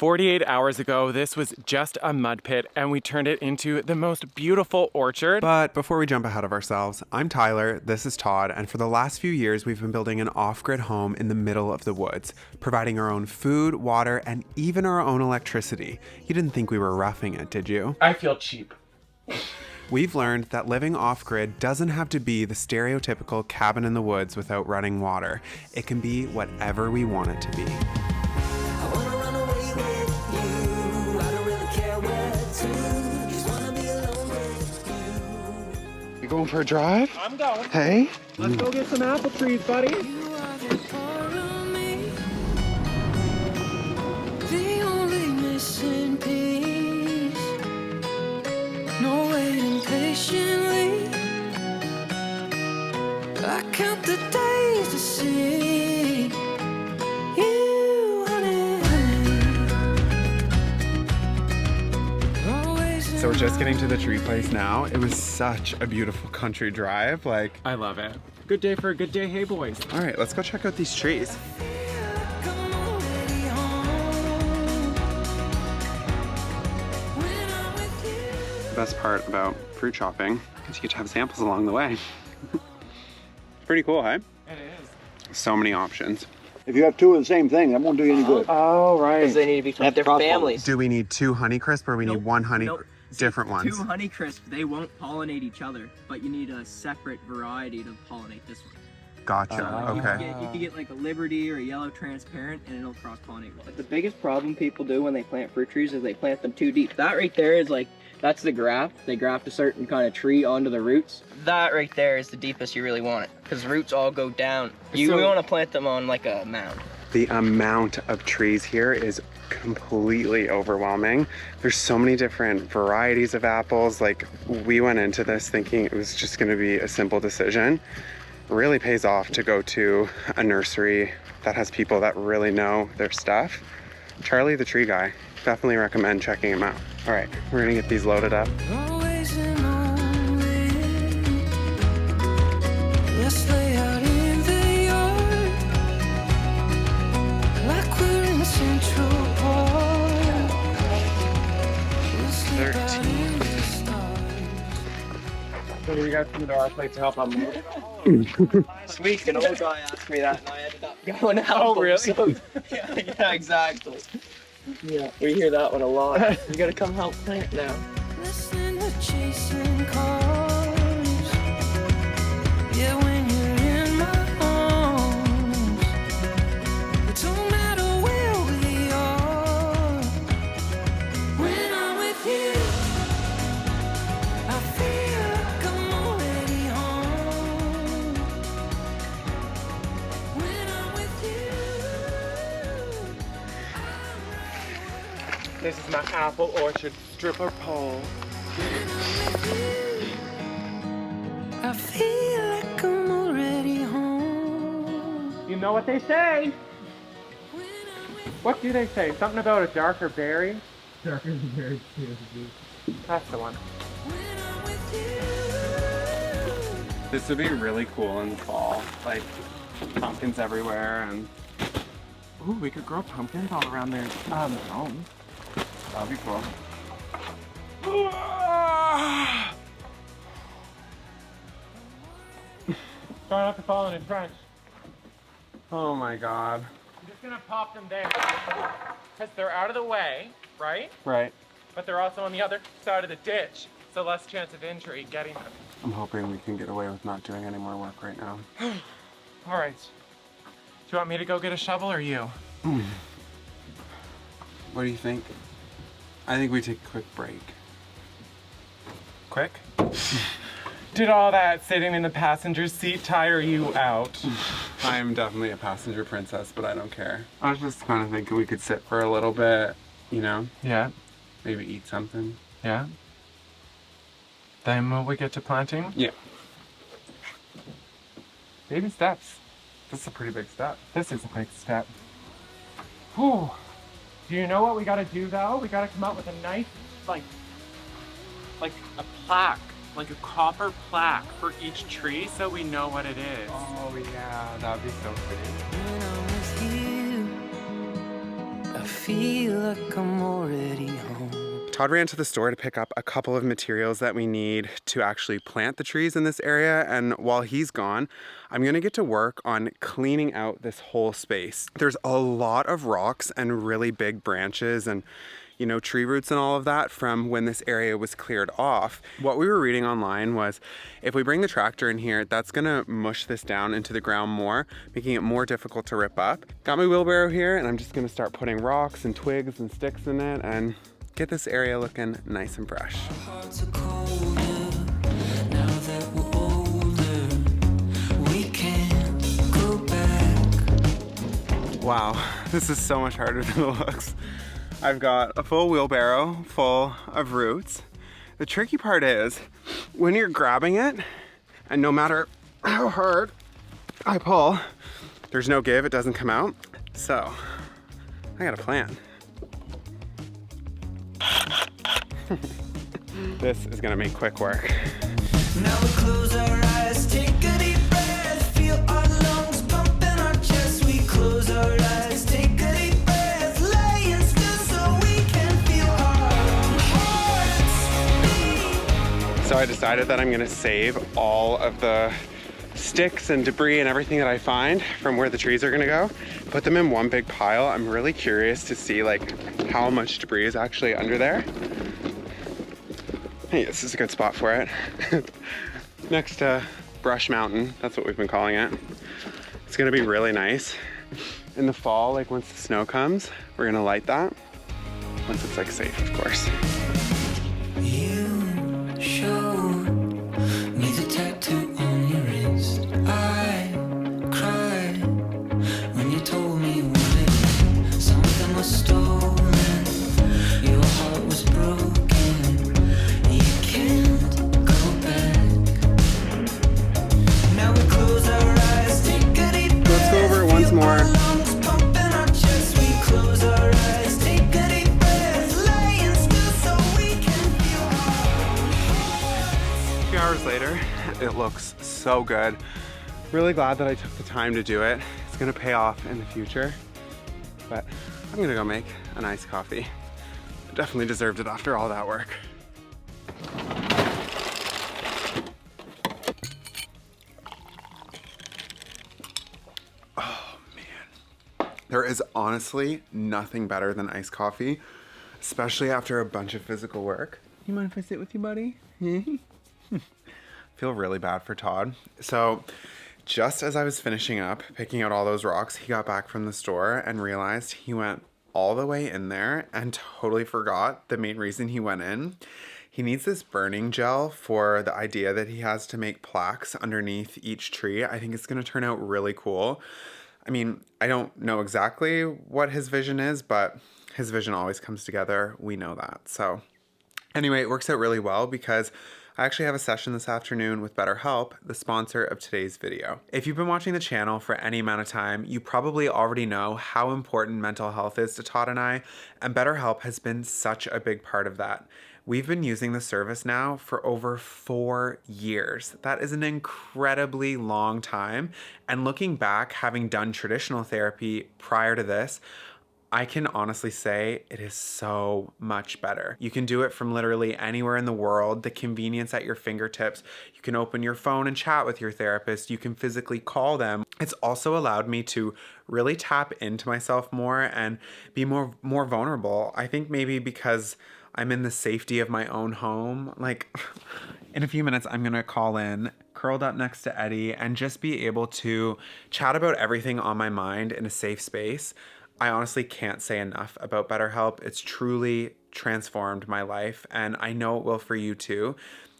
48 hours ago, this was just a mud pit, and we turned it into the most beautiful orchard. But before we jump ahead of ourselves, I'm Tyler, this is Todd, and for the last few years, we've been building an off-grid home in the middle of the woods, providing our own food, water, and even our own electricity. You didn't think we were roughing it, did you? I feel cheap. We've learned that living off-grid doesn't have to be the stereotypical cabin in the woods without running water. It can be whatever we want it to be. You going for a drive? I'm going. Hey? Let's go get some apple trees, buddy. The only missing piece. No waiting patiently. I count the days to see you, honey. So we're just getting to the tree place now. It was such a beautiful country drive. I love it. Good day for a good day, hey boys. All right, let's go check out these trees. The best part about fruit shopping is you get to have samples along the way. It's pretty cool, hey? It is. So many options. If you have two of the same thing, that won't do you any good. Oh, right. Because they need to be from different families. Do we need two Honeycrisp or we need one honey different ones? Two Honeycrisp, they won't pollinate each other, but you need a separate variety to pollinate this one. Gotcha. Okay. You can get like a Liberty or a Yellow Transparent, and it'll cross-pollinate. Like the biggest problem people do when they plant fruit trees is they plant them too deep. That right there is like, that's the graft. They graft a certain kind of tree onto the roots. That right there is the deepest you really want it, because roots all go down. We want to plant them on like a mound. The amount of trees here is completely overwhelming. There's so many different varieties of apples. Like, we went into this thinking it was just gonna be a simple decision. It really pays off to go to a nursery that has people that really know their stuff. Charlie the tree guy, definitely recommend checking him out. All right, we're gonna get these loaded up. Always and only. Let's lay out in the yard, like we're in Central Park. We'll sleep out in the stars. So you guys come to our place to help on move? Last week, an old guy asked me that, and I ended up going out. Oh, really? So, yeah, exactly. Yeah, we hear that one a lot. You gotta come help plant now. Listen to chasing cars. Yeah, when you're in my arms, it don't matter where we are. When I'm with you, I feel like I'm already home. When I'm with you, This is my apple orchard stripper pole. I feel like I'm already home. You know what they say? What do they say? Something about a darker berry? Darker berry. That's the one. This would be really cool in the fall. Like, pumpkins everywhere, and ooh, we could grow pumpkins all around their home. That'd be cool. Try not to fall in a trench. Oh my God. I'm just gonna pop them there. Because they're out of the way, right? Right. But they're also on the other side of the ditch, so less chance of injury getting them. I'm hoping we can get away with not doing any more work right now. All right. Do you want me to go get a shovel or you? What do you think? I think we take a quick break. Quick? Did all that sitting in the passenger seat tire you out? I'm definitely a passenger princess, but I don't care. I was just kind of thinking we could sit for a little bit, you know? Yeah. Maybe eat something. Yeah. Then will we get to planting? Yeah. Baby steps. This is a pretty big step. This is a big step. Whew. Do you know what we gotta do though? We gotta come up with a nice, like a plaque, like a copper plaque for each tree so we know what it is. Oh yeah, that'd be so pretty. When I'm with you, I I feel like I'm already home. Todd ran to the store to pick up a couple of materials that we need to actually plant the trees in this area, and while he's gone, I'm gonna get to work on cleaning out this whole space. There's a lot of rocks and really big branches and, you know, tree roots and all of that from when this area was cleared off. What we were reading online was if we bring the tractor in here, that's gonna mush this down into the ground more, making it more difficult to rip up. Got my wheelbarrow here, and I'm just gonna start putting rocks and twigs and sticks in it and get this area looking nice and fresh. Hearts are colder now that we're older. We can't go back. Wow, this is so much harder than it looks. I've got a full wheelbarrow full of roots. The tricky part is when you're grabbing it, and no matter how hard I pull, there's no give, it doesn't come out. So I got a plan. This is gonna make quick work. Now we close our eyes, take a deep breath, feel our lungs pump in our chest. We close our eyes, take a deep breath, laying still so we can feel our hearts beat. So I decided that I'm gonna save all of the sticks and debris and everything that I find from where the trees are gonna go, put them in one big pile. I'm really curious to see like how much debris is actually under there. Hey, this is a good spot for it. Next to Brush Mountain, that's what we've been calling it. It's gonna be really nice. In the fall, like once the snow comes, we're gonna light that. Once it's like safe, of course. You showed me the tattoo on your wrist. I cried when you told me what it meant. Something was stolen, your heart was broken. You can't go back. Now we close our eyes, take a deep breath. Let's go over it once more. Lungs pump in our chest. We close our eyes, take a deep breath, laying still so we can feel A few hours later, it looks so good. Really glad that I took the time to do it. It's gonna pay off in the future, but I'm gonna go make a nice coffee. I definitely deserved it after all that work. Oh man, there is honestly nothing better than iced coffee, especially after a bunch of physical work. You mind if I sit with you, buddy? Feel really bad for Todd. So just as I was finishing up picking out all those rocks, he got back from the store and realized he went all the way in there and totally forgot the main reason he went in. He needs this burning gel for the idea that he has to make plaques underneath each tree. I think it's going to turn out really cool. I mean, I don't know exactly what his vision is, but his vision always comes together. We know that. So anyway, it works out really well because I actually have a session this afternoon with BetterHelp, the sponsor of today's video. If you've been watching the channel for any amount of time, you probably already know how important mental health is to Todd and I, and BetterHelp has been such a big part of that. We've been using the service now for over 4 years. That is an incredibly long time. And looking back, having done traditional therapy prior to this, I can honestly say it is so much better. You can do it from literally anywhere in the world, the convenience at your fingertips. You can open your phone and chat with your therapist. You can physically call them. It's also allowed me to really tap into myself more and be more vulnerable. I think maybe because I'm in the safety of my own home. Like in a few minutes, I'm gonna call in, curled up next to Eddie, and just be able to chat about everything on my mind in a safe space. I honestly can't say enough about BetterHelp. It's truly transformed my life, and I know it will for you too.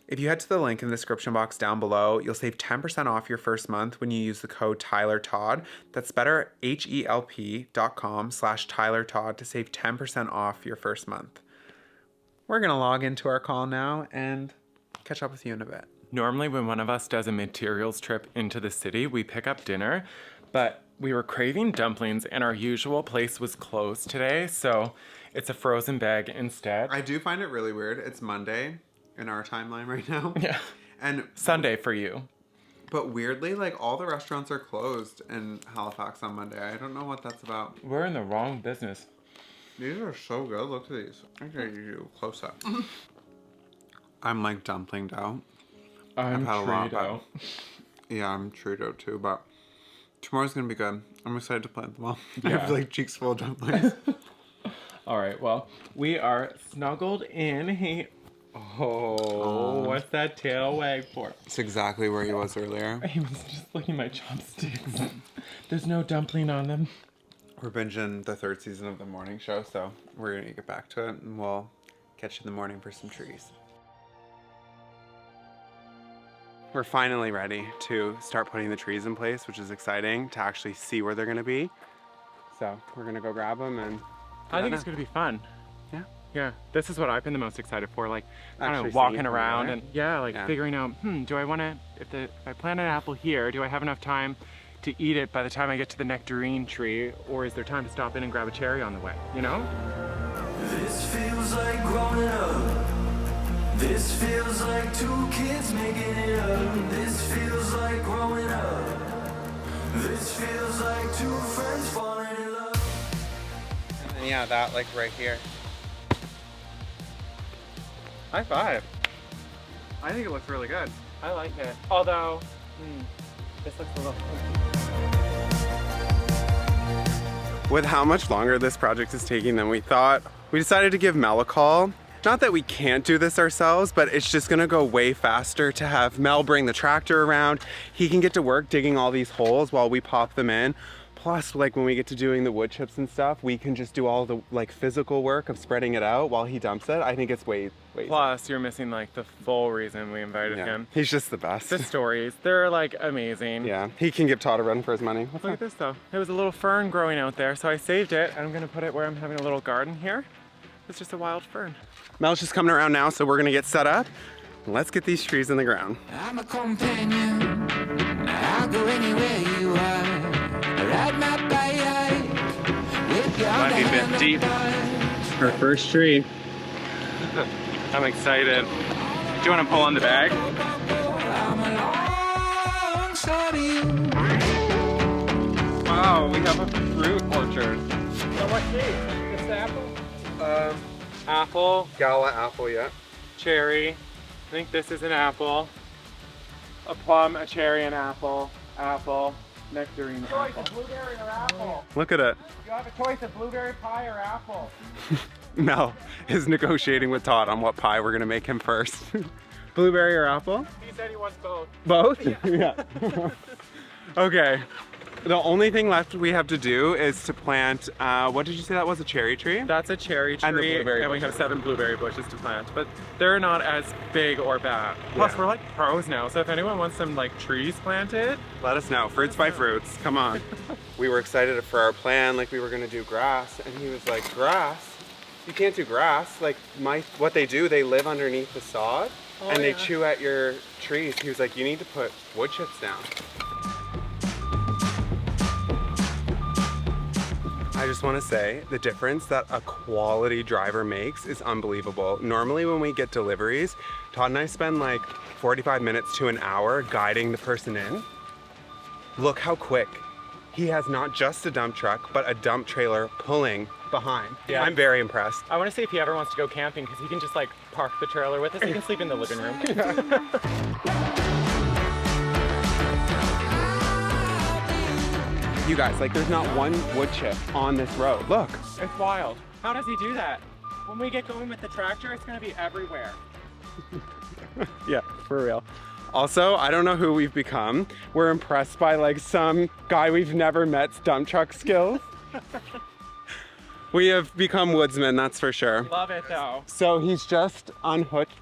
If you head to the link in the description box down below, you'll save 10% off your first month when you use the code TylerTodd. That's betterhelp.com/TylerTodd to save 10% off your first month. We're gonna log into our call now and catch up with you in a bit. Normally when one of us does a materials trip into the city, we pick up dinner, but we were craving dumplings and our usual place was closed today, so it's a frozen bag instead. I do find it really weird. It's Monday in our timeline right now. Yeah. And Sunday for you. But weirdly, like all the restaurants are closed in Halifax on Monday. I don't know what that's about. We're in the wrong business. These are so good. Look at these. I gotta do a close up. I'm like dumpling dough. I'm I've had a lot, Trito. Yeah, I'm Trito too, but tomorrow's gonna be good. I'm excited to plant them all. I Yeah. have like cheeks full of dumplings. All right, well, we are snuggled in. Oh, what's that tail wag for? It's exactly where he was earlier. He was just licking my chopsticks. There's no dumpling on them. We're binging the 3rd season of the morning show, so we're gonna get back to it, and we'll catch you in the morning for some trees. We're finally ready to start putting the trees in place, which is exciting to actually see where they're gonna be. So we're gonna go grab them and I think it's gonna be fun. Yeah. Yeah, this is what I've been the most excited for, like, I don't Actually know, walking seeing from around there. and figuring out, do I wanna, if I plant an apple here, do I have enough time to eat it by the time I get to the nectarine tree, or is there time to stop in and grab a cherry on the way, you know? This feels like growing up. This feels like 2 kids making it up. This feels like growing up. This feels like 2 friends falling in love. And yeah, that like right here. High five. I think it looks really good. I like it. Although, this looks a little With how much longer this project is taking than we thought, we decided to give Mel a call. Not that we can't do this ourselves, but it's just gonna go way faster to have Mel bring the tractor around. He can get to work digging all these holes while we pop them in. Plus, like when we get to doing the wood chips and stuff, we can just do all the like physical work of spreading it out while he dumps it. I think it's way Plus, you're missing like the full reason we invited him. He's just the best. The stories, they're like amazing. Yeah, he can give Todd a run for his money. What's Look at this though. There was a little fern growing out there, so I saved it. And I'm gonna put it where I'm having a little garden here. It's just a wild fern. Mel's just coming around now, so we're gonna get set up. Let's get these trees in the ground. I'm a companion. I'll go anywhere you are. Ride my bike with your Might be a bit deep. Our first tree. I'm excited. Do you want to pull on the bag? alongside you. Wow, we have a fruit orchard. So what tree? This apple? Apple, Gala apple, yeah. cherry. I think this is an apple. A plum, a cherry, an apple. Apple, nectarine apple. Blueberry or apple? Look at it. You have a choice of blueberry pie or apple. Mel is negotiating with Todd on what pie we're gonna make him first. Blueberry or apple? He said he wants both. Both? Yeah. Okay. The only thing left we have to do is to plant, what did you say that was, a cherry tree? That's a cherry And the tree, blueberry and we have 7 blueberry bushes to plant, but they're not as big or bad. Plus, Yeah. we're like pros now, so if anyone wants some like trees planted, Let us know. Fruits by Fruits. Come on. We were excited for our plan, like we were gonna do grass, and he was like, grass? You can't do grass. Like what they do, they live underneath the sod and they chew at your trees. He was like, you need to put wood chips down. I just want to say the difference that a quality driver makes is unbelievable. Normally when we get deliveries, Todd and I spend like 45 minutes to an hour guiding the person in. Look how quick. He has not just a dump truck, but a dump trailer pulling behind. Yeah. I'm very impressed. I want to see if he ever wants to go camping because he can just like park the trailer with us. He can sleep in the living room. You guys, like there's not one wood chip on this road. Look. It's wild. How does he do that? When we get going with the tractor, it's going to be everywhere. Yeah, for real. Also, I don't know who we've become. We're impressed by like some guy we've never met's dump truck skills. We have become woodsmen, that's for sure. Love it though. So he's just unhooked.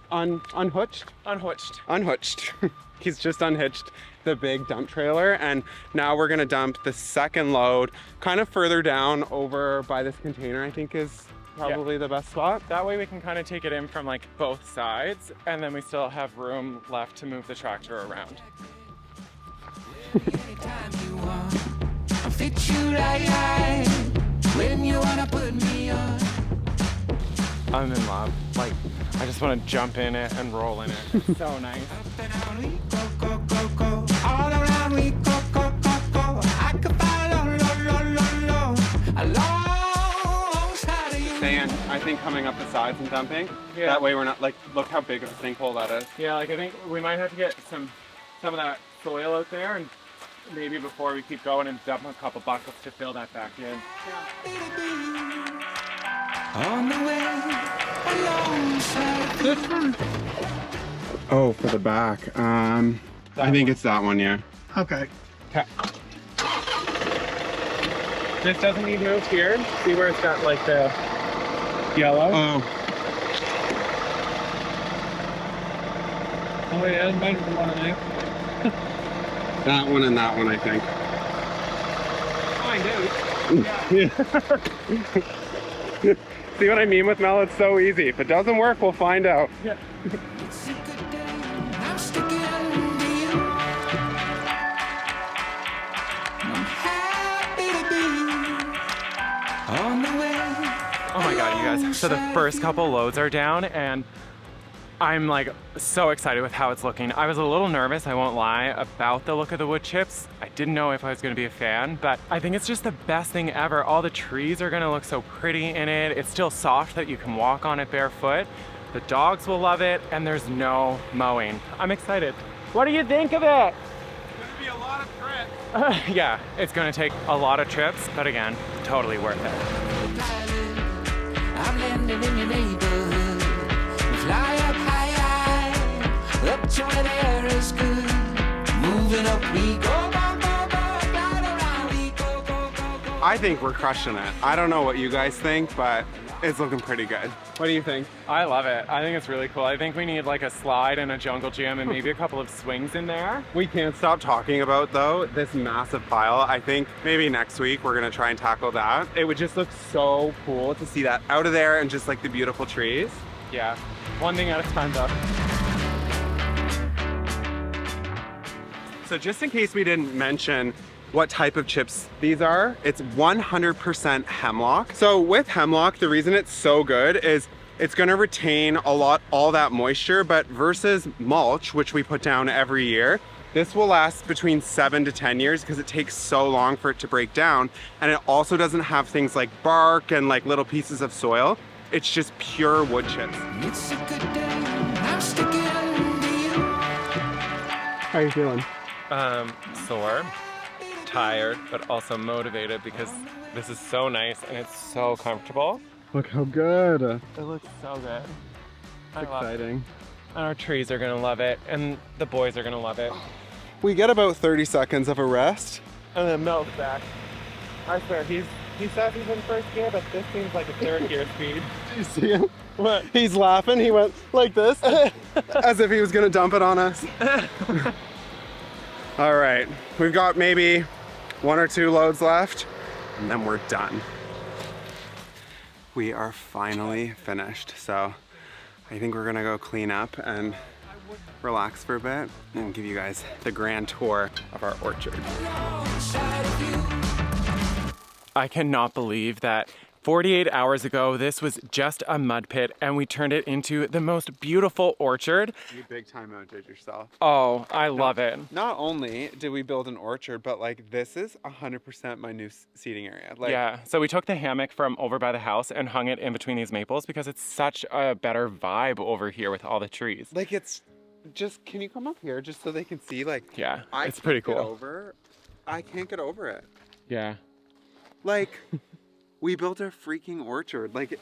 He's just unhitched the big dump trailer, and now we're gonna dump the second load kind of further down over by this container, I think is probably the best spot. That way we can kind of take it in from like both sides, and then we still have room left to move the tractor around. Anytime you want, I'll fit you right when you wanna put me on. I'm in love. Like, I just want to jump in it and roll in it. It's so nice. Up and down we go, go, go, go. All around we go, go, go, go. I could follow, lo, lo, lo, lo. Alongside of think coming up the sides and dumping. Yeah. That way we're not like, look how big of a sinkhole that is. Yeah, like I think we might have to get some of that soil out there, and maybe before we keep going and dump a couple buckets to fill that back in. On the way alongside This one. Oh, for the back. I think it's that one, yeah. Okay. This doesn't need moved here. See where it's got like the yellow? Oh, Oh yeah, it might be one of them. that one and that one, I think. Find out. Yeah. See what I mean with Mel? It's so easy. If it doesn't work, we'll find out. Yeah. it's a good day. I'm sticking under you. I'm happy to be on the way. Oh my god, you guys. So the first couple loads are down, and I'm like so excited with how it's looking. I was a little nervous, I won't lie, about the look of the wood chips. I didn't know if I was gonna be a fan, but I think it's just the best thing ever. All the trees are gonna look so pretty in it. It's still soft that you can walk on it barefoot. The dogs will love it, and there's no mowing. I'm excited. What do you think of it? It's gonna be a lot of trips. Yeah, it's gonna take a lot of trips, but again, totally worth it. I'm landing in your neighborhood. We fly up high, up to where the air is good. Moving up, we go, go, go, go, glide around, we go, go, go, go. I think we're crushing it. I don't know what you guys think, but it's looking pretty good. What do you think? I love it. I think it's really cool. I think we need like a slide and a jungle gym and maybe a couple of swings in there. We can't stop talking about, though, this massive pile. I think maybe next week we're gonna try and tackle that. It would just look so cool to see that out of there and just like the beautiful trees. Yeah, one thing at a time though. So just in case we didn't mention what type of chips these are, it's 100% hemlock. So with hemlock, the reason it's so good is it's gonna retain all that moisture, but versus mulch, which we put down every year, this will last between 7 to 10 years because it takes so long for it to break down. And it also doesn't have things like bark and like little pieces of soil. It's just pure wood chips. It's a good day. I'm sticking under you. How are you feeling? Sore, tired, but also motivated because this is so nice and it's so comfortable. Look how good. It looks so good. I love it. Exciting. And our trees are gonna love it, and the boys are gonna love it. We get about 30 seconds of a rest. And then Mel's back. I swear, he says he's in first gear, but this seems like a third gear speed. Did you see him? What? He's laughing. He went like this, as if he was gonna dump it on us. All right, we've got maybe 1 or 2 loads left, and then we're done. We are finally finished, so I think we're gonna go clean up and relax for a bit and give you guys the grand tour of our orchard. Alongside of you. I cannot believe that 48 hours ago, this was just a mud pit and we turned it into the most beautiful orchard. You big time outdid yourself. Oh, I love it. Not only did we build an orchard, but like this is 100% my new seating area. Like, Yeah, so we took the hammock from over by the house and hung it in between these maples because it's such a better vibe over here with all the trees. like it's just, can you come up here just so they can see? Like, Yeah, I it's pretty can't get cool. I can't get over it. Yeah. Like, we built a freaking orchard. Like,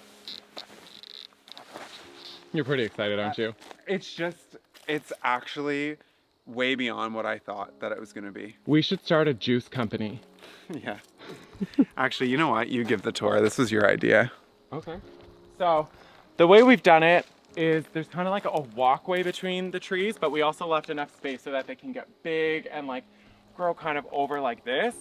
You're pretty excited, aren't you? it's actually way beyond what I thought that it was gonna be. We should start a juice company. Yeah. Actually, you know what? You give the tour. This was your idea. Okay. So the way we've done it is there's kind of like a walkway between the trees, but we also left enough space so that they can get big and like grow kind of over like this.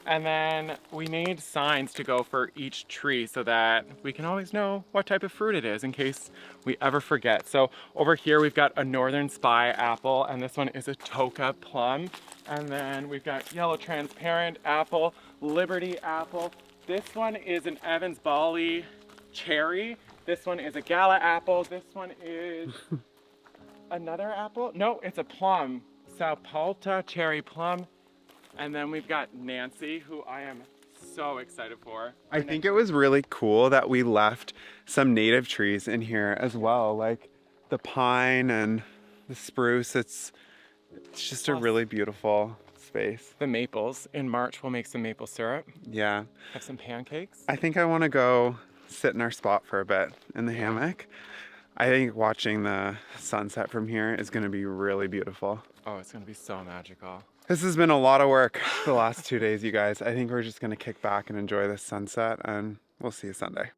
And then we made signs to go for each tree so that we can always know what type of fruit it is in case we ever forget. So over here we've got a northern spy apple, and this one is a Toka plum. And then we've got yellow transparent apple, Liberty apple. This one is an Evans Bali cherry. This one is a Gala apple. This one is another apple. No, it's a plum. Sao Pauta cherry plum. And then we've got Nancy, who I am so excited for. I think it was really cool that we left some native trees in here as well, like the pine and the spruce. It's just a really beautiful space. The maples. In March, we'll make some maple syrup, Yeah. have some pancakes. I think I want to go sit in our spot for a bit in the hammock. I think watching the sunset from here is going to be really beautiful. Oh, it's gonna be so magical. This has been a lot of work the last 2 days, you guys. I think we're just going to kick back and enjoy this sunset, and we'll see you Sunday.